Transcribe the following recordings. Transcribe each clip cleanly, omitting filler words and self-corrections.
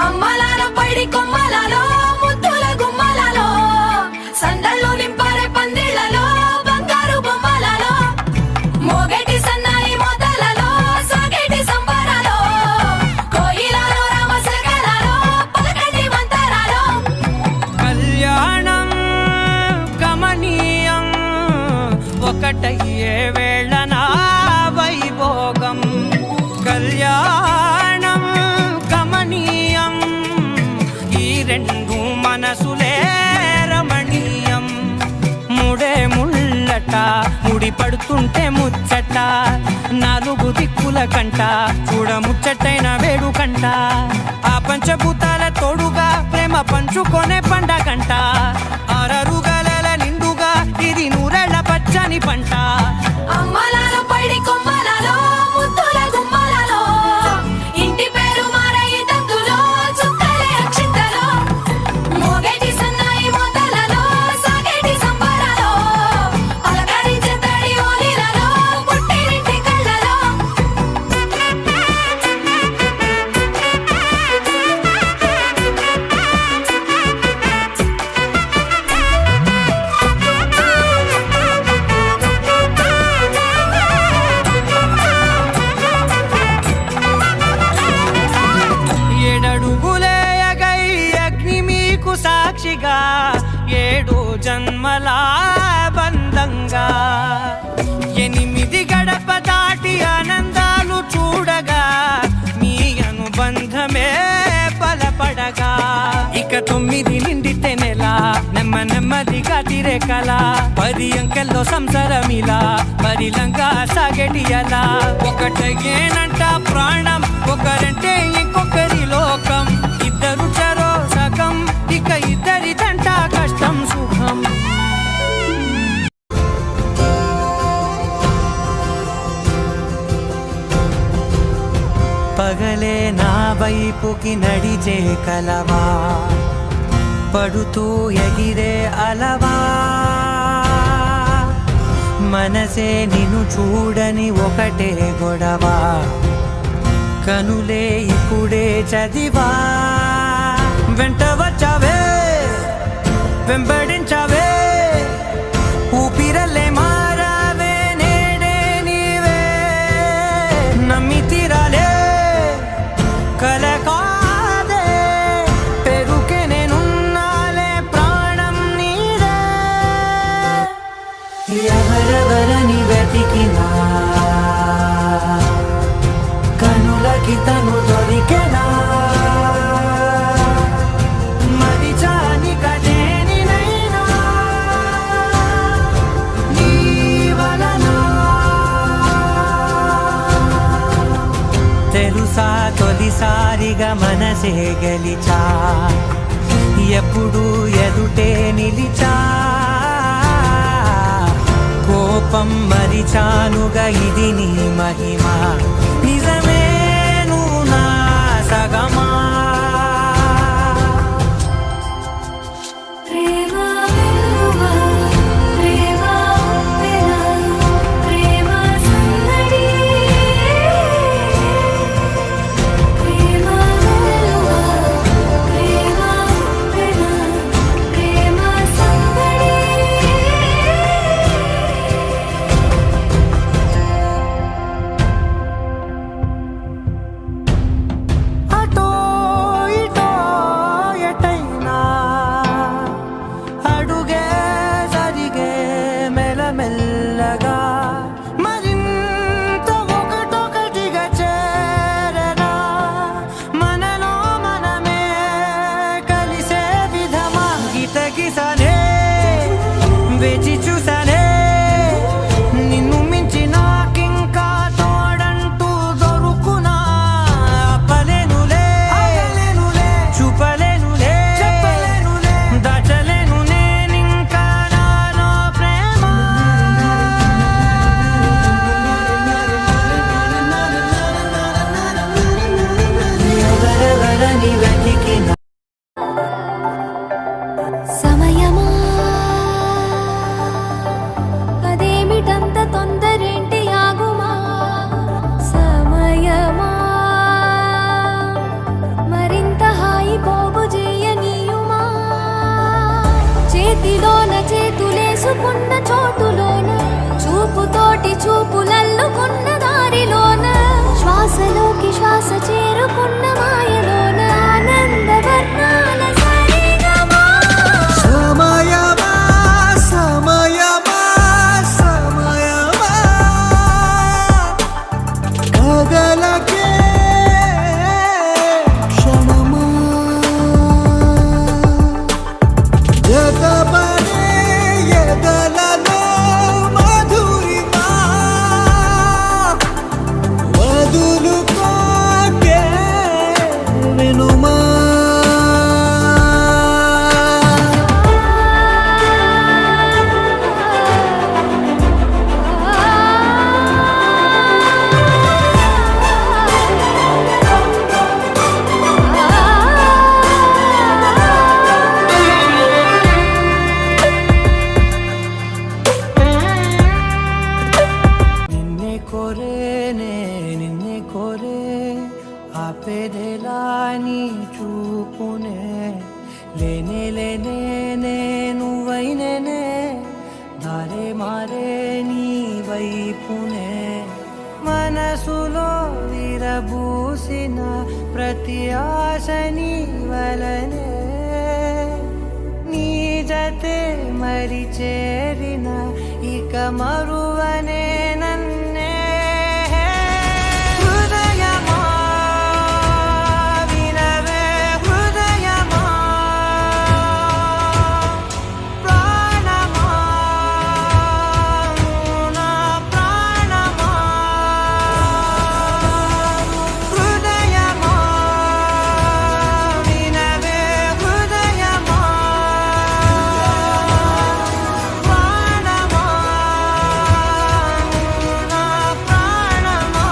అమ్మలాలో పైడి కొమ్మలలో ముద్దుల గుమ్మలలో సందళ్ళు నింపారే పందిళ్లలో బంగారు బొమ్మలలో మోగేటి సన్నాయి మోతలలో సాగేటి సంబరాలో కోయిలలో రామసగలలో పలకటి మంతరాలో కళ్యాణం గమనీయం ఒకటయ్యే వేళన వైభోగం కళ్యాణం గమనీయం ఈ రెండు మనసులే రమణీయం ముడే ముళ్ళట ముడి పడుతుంటే ముచ్చట నాలుగు దిక్కుల కంట చూడ ముచ్చటైన వేడుకంట ఆ పంచభూతాల తోడుగా ప్రేమ పంచుకొనే పండగంట ఆరరుగల నిండుగా ఇది నూరెళ్ళ పచ్చని పంట అమ్మలాలో పైడి కొమ్మలలో ముద్దుల గుమ్మలలో ఇంటి పేరు మారయి తందులో చుక్కలే అక్షింతలో మోగేటి సన్నాయి మోతలలో సాగేటి సంబరాలో పలకరించే తడి ఓలిలలో పుట్టినింటి కళ్ళలో ఏడడుగులేయగై అగ్ని మీకు సాక్షిగా ఏడు జన్మల బంధంగా ఎనిమిది గడప దాటి ఆనందాలు చూడగా మీ అనుబంధమే బలపడగా ఇక 9 నిండితే నెల నెమ్మదిగా తిరే కల 10 అంకెల్లో సంసారమిలా పరిలంగా సాగేటి అలా ఒకటేనంట ప్రాణం ఒకరంటే ఇంకొకరి లోకం ఇద్దరు చరో సగం ఇక ఇద్దరిదంట కష్టం సుఖం పగలే నా వైపుకి నడిచే కలవా పడుతూ ఎగిరే అలవా మనసే నిన్ను చూడని ఒకటే గొడవ కనులే ఇప్పుడే చదివా వెంట వచ్చావే వెంబడించావే ఊపిరల్లే మారావే నేడే నీవే నమ్మి తీరాలే కల కాదే పెరుకే నేనున్నాలే ప్రాణం నీదే ఎవరెవరని వెతికినా కనులకి తను దొరికెనా మరిచాని కదేనినైనా నీ వలన తెలుసా తొలిసారిగా మనసే గెలిచా ఎప్పుడు ఎదుటే నిలిచా కోపం మరిచానుగా ఇది నీ మహిమ నిజమే నువ్వు నా సగమా చూపుతోటి చూపులల్లుకున్న దారిలోన శ్వాసలోకి శ్వాస చేరుకున్న మాయలోన ఆనందవర్ణాల సరిగమా సమయమా సమయమా సమయమా కదలకే క్షణమా జతపడే ఎదలలో మధురిమా వదులుకోకే వినుమా నిన్నే కోరేనే నిన్నే కోరే ఆపేదేలా నీ చూపునే లేనే లేనే నువ్వైనేనే దారే మారే నీ వైపునే మనసులో విరబూసిన ప్రతి ఆశ నీ వలనే నీ జతే మరి చేరిన ఇక మరువనే నన్నే హృదయమా వినవే హృదయమా ప్రాణమా నా ప్రాణమా హృదయమా వినవే హృదయమా ప్రాణమా నా ప్రాణమా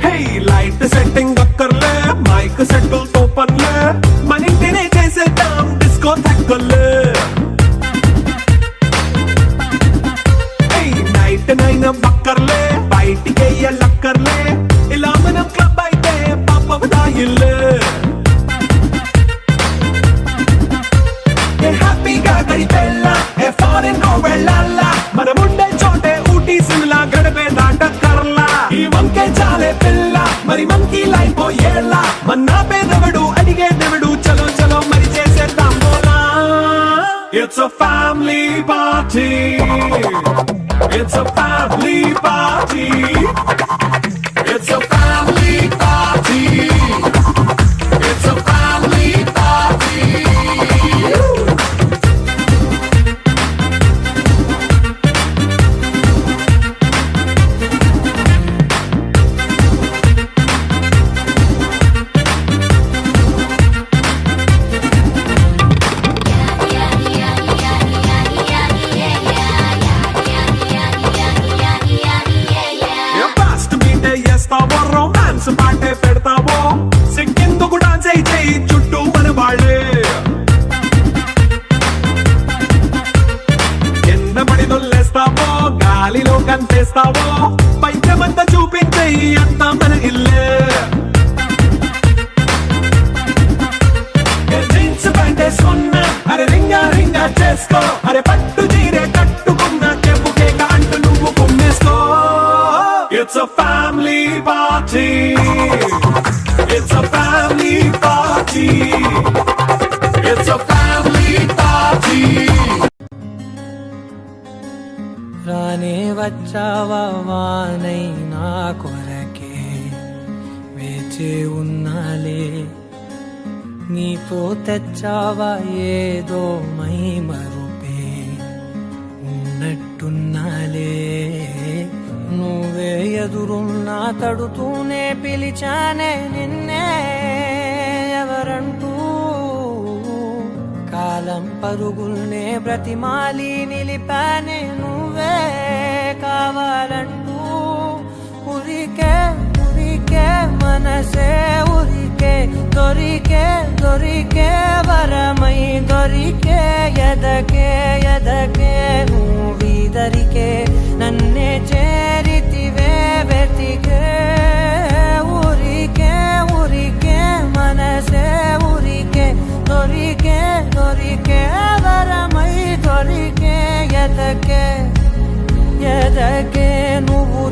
హే లైట్ సెట్టింగ్ అక్కర్లే మైక్ సెట్టుల్ తో పర్లే మన ఇంటినే చేసేద్దాం డిస్కో థక్కర్లే హే నైట్ నైన్ బక్కర్లే బయటికి ఎల్లక్కర్లే ఇలా మనం క్లబ్ అయితే పాపవదాయిల్లే ఏ హ్యాపీగా గడిపెళ్ళ ఏ ఫారెన్ నో వెళ్ళాల మనముండే చోటే ఊటీ సిమ్లా గడిపే దాటక్కర్లా ఈ వంకే చాలే పిల్ల మరి మంకీ లైఫ్ ఏళ్ళ మన్నా పేదవడు అడిగేదెవడు చలో చలో మరి చేసేద్దాం బోలా it's a family party it's a family party it's a family party it's a family party fast మీటే చేస్తావో రొమాన్స్ పాటే పెడతావో సిగ్గెందుకు డాన్స్ అయి చేయి చుట్టూ మన వాళ్ళే కింద పడి దొల్లేస్తావో గాలిలో కంటేస్తావో పైకమంతా చూపించేయి అంతా మన ఇల్లే జీన్స్ ప్యాంటే సున్నా అరే రింగా రింగా చేసుకో అరే పట్టు చీరే కట్టుకున్న చెప్పు కేక అంటూ నువ్వు కుమ్మేసుకో it's a family party it's a family party it's a family party రానే వచ్చావా వానై నా కొరకే వేచి ఉన్నాలే నీతో తెచ్చావా ఏదో మై మరుపే ఉన్నట్టున్నాలే నువ్వే ఎదురున్నా తడుతూనే పిలిచానే నిన్నే ఎవరంటూ కాలం పరుగుల్నే బ్రతిమాలి నిలిపానే నువ్వే కావాలంటూ ఉరికే ఉరికే మనసే ఉరికే దొరికే దొరికే వరమై దొరికే ఎదకే ఎదకే నువ్వీదరికే నన్నే చేరితివే వెతికే ఊరికే ఊరికే మనసే ఊరికే దొరికే దొరికే వరమై దొరికే ఎదకే ఎదకే నువ్వు